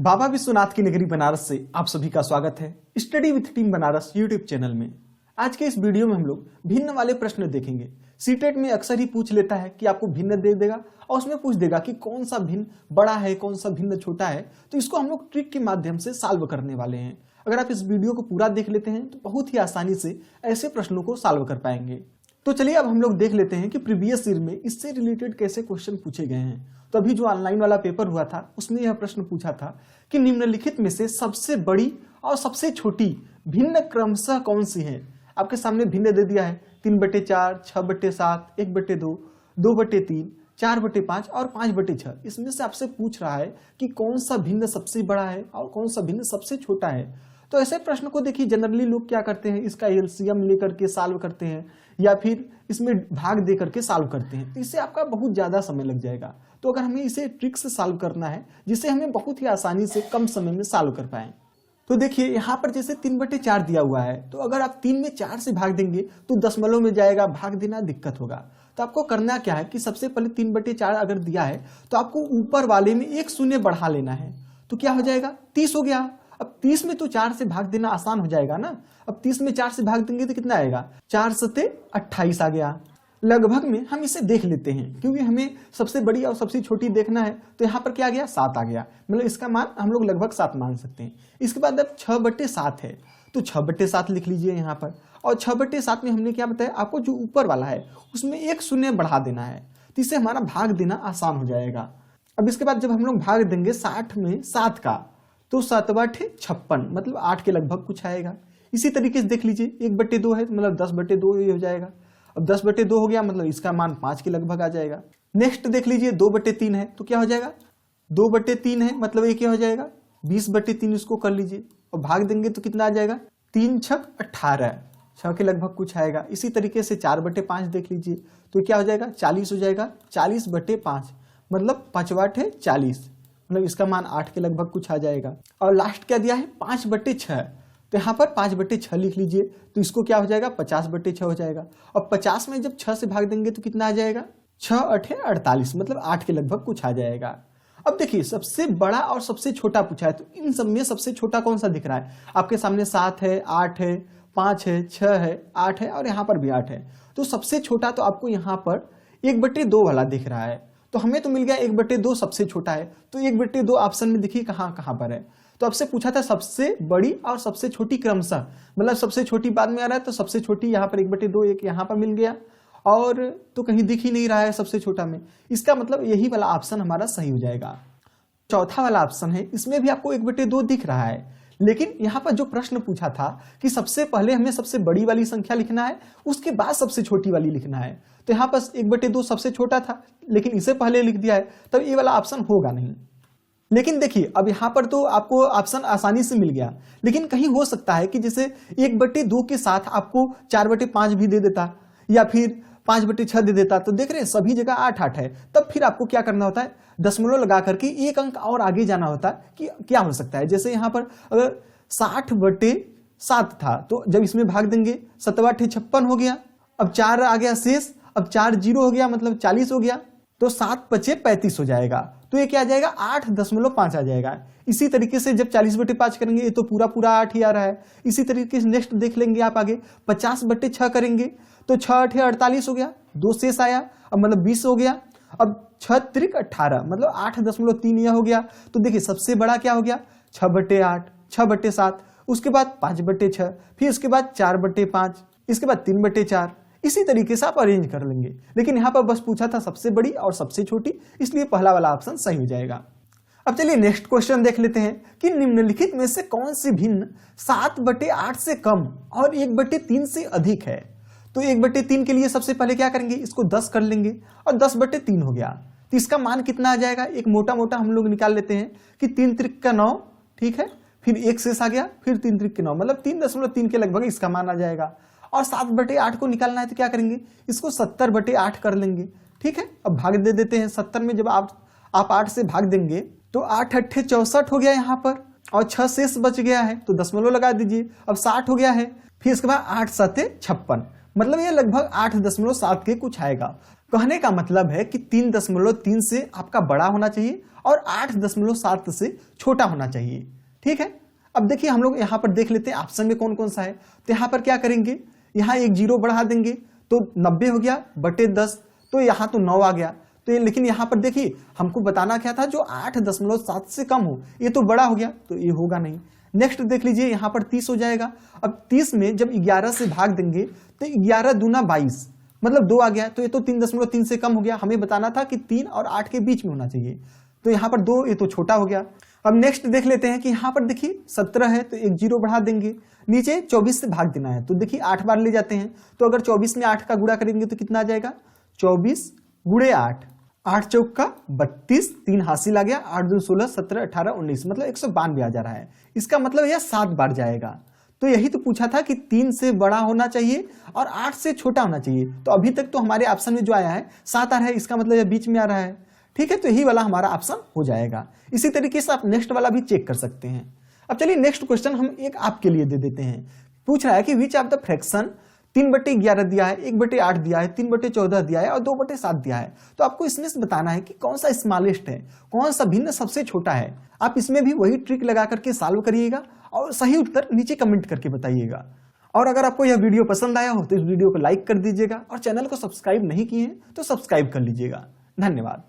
बाबा विश्वनाथ की नगरी बनारस से आप सभी का स्वागत है study with team Banaras YouTube channel में। आज के इस वीडियो में हम लोग भिन्न वाले प्रश्न देखेंगे। सीटेट में अक्सर ही पूछ लेता है कि आपको भिन्न दे देगा और उसमें पूछ देगा कि कौन सा भिन्न बड़ा है, कौन सा भिन्न छोटा है। तो इसको हम लोग ट्रिक के माध्यम से सॉल्व करने वाले हैं। अगर आप इस वीडियो को पूरा देख लेते हैं तो बहुत ही आसानी से ऐसे प्रश्नों को सॉल्व कर पाएंगे। तो चलिए अब हम लोग देख लेते हैं कि प्रीवियस ईयर में इससे रिलेटेड कैसे क्वेश्चन पूछे गए हैं। तो अभी जो ऑनलाइन वाला पेपर हुआ था उसमें यह प्रश्न पूछा था कि निम्नलिखित में से सबसे बड़ी और सबसे छोटी भिन्न क्रमशः कौन सी है। आपके सामने भिन्न दे दिया है 3/4, 6/7, 1/2, 2/3, 4/5 और 5/6। इसमें से आपसे पूछ रहा है कि कौन सा भिन्न सबसे बड़ा है और कौन सा भिन्न सबसे छोटा है। तो ऐसे प्रश्न को देखिए जनरली लोग क्या करते हैं, इसका एलसीएम लेकर के सॉल्व करते हैं या फिर इसमें भाग दे करके सॉल्व करते हैं। तो इससे आपका बहुत ज़्यादा समय लग जाएगा। तो अगर हमें इसे ट्रिक से सॉल्व करना है जिससे हमें बहुत ही आसानी से कम समय में सॉल्व कर पाएं, तो देखिए यहाँ पर जैसे 3/4 दिया हुआ है, तो अगर आप 3 में 4 से भाग देंगे तो दशमलव में जाएगा, भाग देना दिक्कत होगा। तो आपको करना क्या है कि सबसे पहले 3/4 अगर दिया है तो आपको ऊपर वाले में एक शून्य बढ़ा लेना है। तो क्या हो जाएगा, 30 हो गया। अब 30 में तो 4 से भाग देना आसान हो जाएगा ना। अब 30 में 4 से भाग देंगे तो कितना आएगा, 4 सते 28 आ गया। लगभग में हम इसे देख लेते हैं क्योंकि हमें सबसे बड़ी और सबसे छोटी देखना है। तो यहाँ पर क्या आ गया, 7 आ गया। मतलब इसका मान हम लोग लगभग 7 मान सकते हैं। इसके बाद अब 6/7 है तो 6/7 लिख लीजिए यहाँ पर। और 6/7 में हमने क्या बताया आपको, जो ऊपर वाला है उसमें एक शून्य बढ़ा देना है। तो इससे हमारा भाग देना आसान हो जाएगा। अब इसके बाद जब हम लोग भाग देंगे 60 में 7 का, तो 7/56 मतलब 8 के लगभग कुछ आएगा। इसी तरीके से देख लीजिए 1/2 है तो मतलब 10/2 ये हो जाएगा। अब 10/2 हो गया मतलब इसका मान 5 के लगभग आ जाएगा। नेक्स्ट देख लीजिए 2/3 है तो क्या हो जाएगा, 2/3 है मतलब ये क्या हो जाएगा, 20/3 इसको कर लीजिए और भाग देंगे तो कितना आ जाएगा, 3 छक 18, 6 के लगभग कुछ आएगा। इसी तरीके से 4/5 देख लीजिए तो क्या हो जाएगा, 40 हो जाएगा। 40/5 मतलब 5/40 मतलब इसका मान 8 के लगभग कुछ आ जाएगा। और लास्ट क्या दिया है, 5/6 तो यहाँ पर 5/6 लिख लीजिए तो इसको क्या हो जाएगा, 50/6 हो जाएगा। और 50 में जब 6 से भाग देंगे तो कितना आ जाएगा, 6×8 = 48 मतलब 8 के लगभग कुछ आ जाएगा। अब देखिए सबसे बड़ा और सबसे छोटा पूछा है तो इन सब में सबसे छोटा कौन सा दिख रहा है आपके सामने, 7 है, 8 है, 5 है, 6 है, 8 है और यहाँ पर भी 8 है। तो सबसे छोटा तो आपको यहाँ पर 1/2 वाला दिख रहा है। तो हमें तो मिल गया 1/2 सबसे छोटा है। तो 1/2 ऑप्शन में देखिए कहाँ कहाँ पर है। तो आपसे पूछा था सबसे बड़ी और सबसे छोटी क्रमशः, मतलब सबसे छोटी बाद में आ रहा है तो सबसे छोटी यहाँ पर 1/2 एक यहाँ पर मिल गया और तो कहीं दिख ही नहीं रहा है सबसे छोटा में। इसका मतलब यही वाला ऑप्शन हमारा सही हो जाएगा। चौथा वाला ऑप्शन है, इसमें भी आपको 1/2 दिख रहा है, लेकिन यहाँ पर जो प्रश्न पूछा था कि सबसे पहले हमें सबसे बड़ी वाली संख्या लिखना है उसके बाद सबसे छोटी वाली लिखना है। तो यहाँ पर 1/2 सबसे छोटा था लेकिन इसे पहले लिख दिया है, तब ये वाला ऑप्शन होगा नहीं। लेकिन देखिए अब यहाँ पर तो आपको ऑप्शन आसानी से मिल गया, लेकिन कहीं हो सकता है कि जैसे 1/2 के साथ आपको 4/5 भी दे देता या फिर 5/6 दे देता। तो देख रहे हैं सभी जगह 8-8 है। तब फिर आपको क्या करना होता है, दशमलव लगा करके एक अंक और आगे जाना होता है कि क्या हो सकता है। जैसे यहाँ पर अगर 60/7 था तो जब इसमें भाग देंगे 7/56 हो गया। अब 4 आ गया शेष, अब 4 0 हो गया मतलब 40 हो गया। तो 7×5 = 35 हो जाएगा। तो ये क्या आ जाएगा, 8.5 आ जाएगा। इसी तरीके से जब 40/5 करेंगे ये तो पूरा पूरा 8 ही आ रहा है। इसी तरीके से नेक्स्ट देख लेंगे आप आगे 50/6 करेंगे तो 6×8 = 48 हो गया, 2 शेष आया अब मतलब 20 हो गया। अब 6×3 = 18 मतलब 8.3 यह हो गया। तो देखिए सबसे बड़ा क्या हो गया, 6/8, 6/7, उसके बाद 5/6, फिर इसके बाद 4/5, इसके बाद 3/4। इसी तरीके से आप अरेंज कर लेंगे। लेकिन यहाँ पर बस पूछा था सबसे बड़ी और सबसे छोटी, इसलिए पहला वाला ऑप्शन सही हो जाएगा। अब चलिए नेक्स्ट क्वेश्चन देख लेते हैं कि निम्नलिखित में से कौन सी भिन्न 7/8 से कम और 1/3 से अधिक है। तो 1/3 के लिए सबसे पहले क्या करेंगे, इसको 10 कर लेंगे और 10/3 हो गया। तो इसका मान कितना आ जाएगा, एक मोटा मोटा हम लोग निकाल लेते हैं कि 3 त्रिक का 9, ठीक है, फिर एक शेष आ गया, फिर 3 त्रिक के 9 मतलब 3.3 के लगभग इसका मान आ जाएगा। और 7/8 को निकालना है तो क्या करेंगे, इसको 70/8 कर लेंगे, ठीक है। अब भाग दे देते हैं 70 में जब आप 8 से भाग देंगे तो 8×8 = 64 हो गया यहाँ पर और 6 शेष बच गया है तो दशमलव लगा दीजिए। अब 60 हो गया है, फिर इसके बाद 8×7 = 56 मतलब ये लगभग 8.7 के कुछ आएगा। कहने का मतलब है कि 3.3 से आपका बड़ा होना चाहिए और 8.7 से छोटा होना चाहिए। ठीक है, अब देखिए हम लोग यहाँ पर देख लेते हैं ऑप्शन में कौन कौन सा है। तो यहाँ पर क्या करेंगे, यहाँ एक 0 बढ़ा देंगे तो 90 हो गया बटे 10, तो यहाँ तो 9 आ गया। तो लेकिन यहाँ पर देखिए हमको बताना क्या था, जो 8.7 से कम हो, ये तो बड़ा हो गया तो ये होगा नहीं। नेक्स्ट देख लीजिए यहाँ पर 30 हो जाएगा। अब 30 में जब 11 से भाग देंगे तो 11 दूना 22, मतलब 2 आ गया, तो ये तो 3.3 से कम हो गया। हमें बताना था कि 3 और 8 के बीच में होना चाहिए, तो यहाँ पर 2, ये तो छोटा हो गया। अब नेक्स्ट देख लेते हैं कि यहाँ पर देखिए 17 है तो एक 0 बढ़ा देंगे, नीचे 24 से भाग देना है, तो देखिए 8 बार ले जाते हैं। तो अगर 24 में 8 का गुणा करेंगे तो कितना आ जाएगा, 24 गुणे 8, 8 चौक का 32, 3 हासिल आ गया, 8 दूनी 16, 17, 18, 19, मतलब 192 आ जा रहा है। इसका मतलब यह 7 बार जाएगा। तो यही तो पूछा था कि 3 से बड़ा होना चाहिए और 8 से छोटा होना चाहिए। तो अभी तक तो हमारे ऑप्शन में जो आया है 7 आ रहा है, इसका मतलब यह बीच में आ रहा है। ठीक है, तो यही वाला हमारा ऑप्शन हो जाएगा। इसी तरीके से आप नेक्स्ट वाला भी चेक कर सकते हैं। अब चलिए नेक्स्ट क्वेश्चन हम एक आपके लिए दे देते हैं। पूछ रहा है कि विच ऑफ द फ्रैक्शन 3/11 दिया है, 1/8 दिया है, 3/14 दिया है और 2/7 दिया है। तो आपको इसमें से बताना है कि कौन सा स्मॉलेस्ट है, कौन सा भिन्न सबसे छोटा है। आप इसमें भी वही ट्रिक लगा करके सॉल्व करिएगा और सही उत्तर नीचे कमेंट करके बताइएगा। और अगर आपको यह वीडियो पसंद आया हो तो इस वीडियो को लाइक कर दीजिएगा और चैनल को सब्सक्राइब नहीं किए हैं तो सब्सक्राइब कर लीजिएगा। धन्यवाद।